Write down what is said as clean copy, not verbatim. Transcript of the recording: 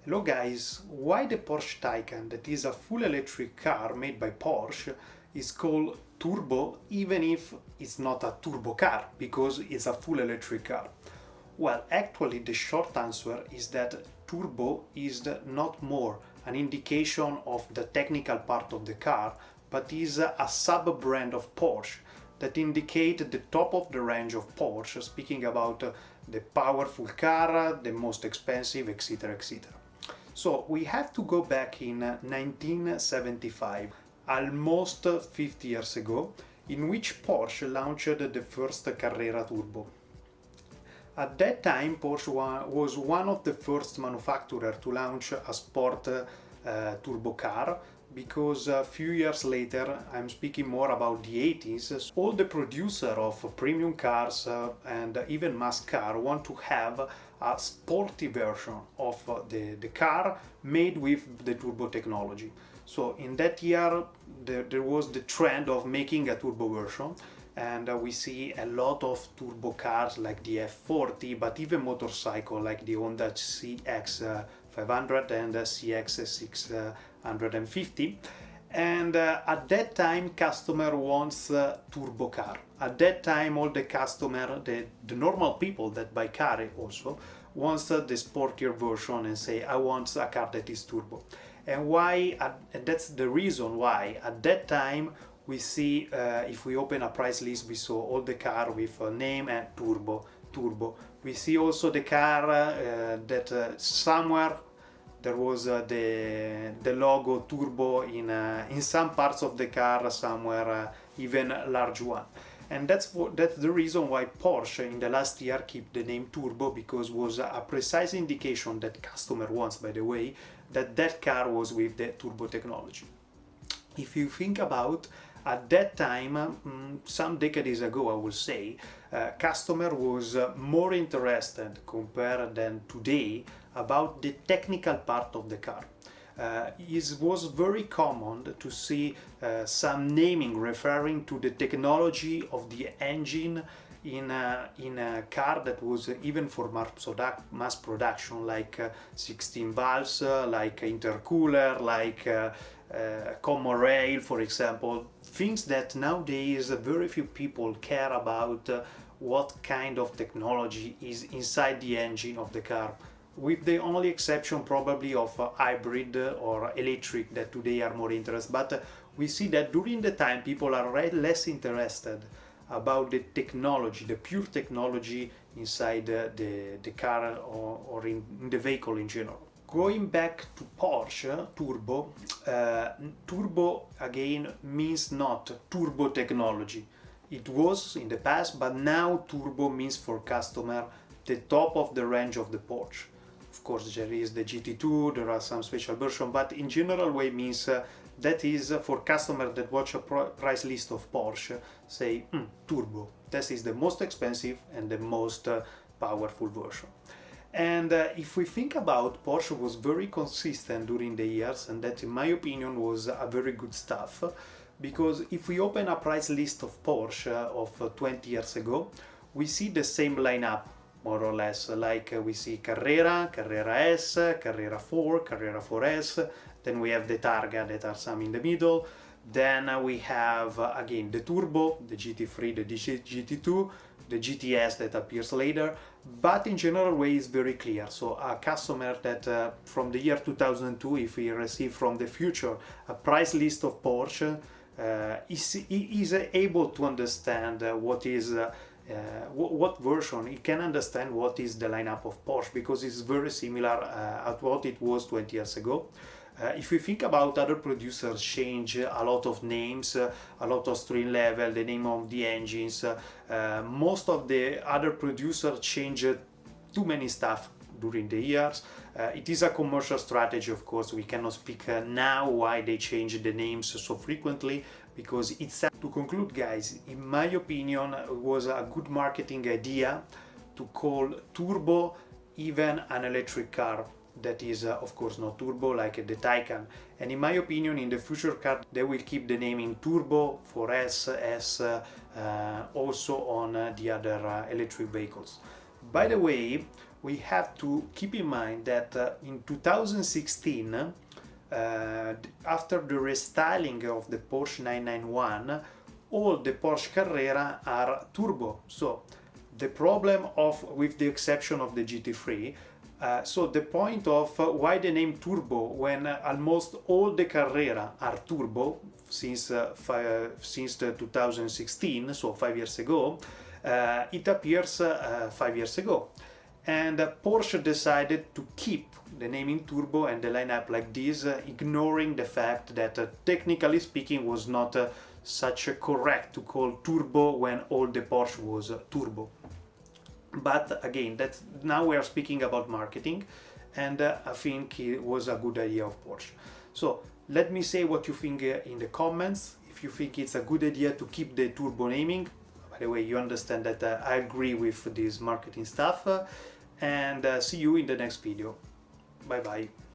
Hello guys, why the Porsche Taycan, that is a full electric car made by Porsche, is called turbo even if it's not a turbo car, because it's a full electric car? Well, actually the short answer is that turbo is not more an indication of the technical part of the car, but is a sub-brand of Porsche that indicate the top of the range of Porsche, speaking about the powerful car, the most expensive, etc. etc. So we have to go back in 1975, almost 50 years ago, in which Porsche launched the first Carrera Turbo. At that time, Porsche was one of the first manufacturers to launch a sport turbo car, because a few years later, I'm speaking more about the 80s, all the producers of premium cars and even mass car want to have a sporty version of the car made with the turbo technology. So in that year, there was the trend of making a turbo version, and we see a lot of turbo cars like the F40, but even motorcycle like the Honda CX500 and CX650. And at that time, customer wants turbo car. At that time, all the customer, the normal people that buy car also, wants the sportier version and say, I want a car that is turbo. And why? And that's the reason why at that time we see, if we open a price list, we saw all the car with a name and turbo. We see also the car that somewhere there was the logo turbo in some parts of the car, somewhere even a large one. And that's the reason why Porsche in the last year keep the name turbo, because was a precise indication that customer wants, by the way, that car was with the turbo technology. If you think about at that time, some decades ago, I will say, customer was more interested compared than today about the technical part of the car. It was very common to see some naming referring to the technology of the engine in a car that was even for mass production, like 16 valves, like intercooler, like common rail, for example. Things that nowadays very few people care about what kind of technology is inside the engine of the car, with the only exception probably of hybrid or electric that today are more interested. But we see that during the time people are less interested about the technology, the pure technology inside the car or in the vehicle in general. Going back to Porsche, turbo, turbo again means not turbo technology. It was in the past, but now turbo means for customer the top of the range of the Porsche. Of course, there is the GT2, there are some special versions, but in general way means that is for customers that watch a price list of Porsche, say, turbo. This is the most expensive and the most powerful version. And if we think about, Porsche was very consistent during the years, and that in my opinion was a very good stuff, because if we open a price list of Porsche of 20 years ago, we see the same lineup, more or less, like we see Carrera, Carrera S, Carrera 4, Carrera 4S, then we have the Targa that are some in the middle, then we have again the Turbo, the GT3, the GT2, the GTS that appears later, but in general way is very clear. So a customer that from the year 2002, if we receive from the future a price list of Porsche, is able to understand what is what version. He can understand what is the lineup of Porsche, because it's very similar at what it was 20 years ago. If we think about other producers change a lot of names, a lot of stream level, the name of the engines, most of the other producers change too many stuff during the years. It is a commercial strategy, of course. We cannot speak now why they change the names so frequently, because it's... To conclude, guys, in my opinion, it was a good marketing idea to call turbo even an electric car that is of course not turbo like the Taycan. And in my opinion, in the future car they will keep the naming turbo for S also on the other electric vehicles. By the way, we have to keep in mind that in 2016, after the restyling of the Porsche 991, all the Porsche Carrera are turbo. So the problem of, with the exception of the GT3, so the point of why the name turbo when almost all the Carrera are turbo since the 2016, so 5 years ago, it appears 5 years ago. And Porsche decided to keep the naming turbo and the lineup like this, ignoring the fact that technically speaking was not such correct to call turbo when all the Porsche was turbo. But again, that's, now we are speaking about marketing, and I think it was a good idea of Porsche. So let me say what you think in the comments. If you think it's a good idea to keep the turbo naming, by the way, you understand that I agree with this marketing stuff, and see you in the next video. Bye bye.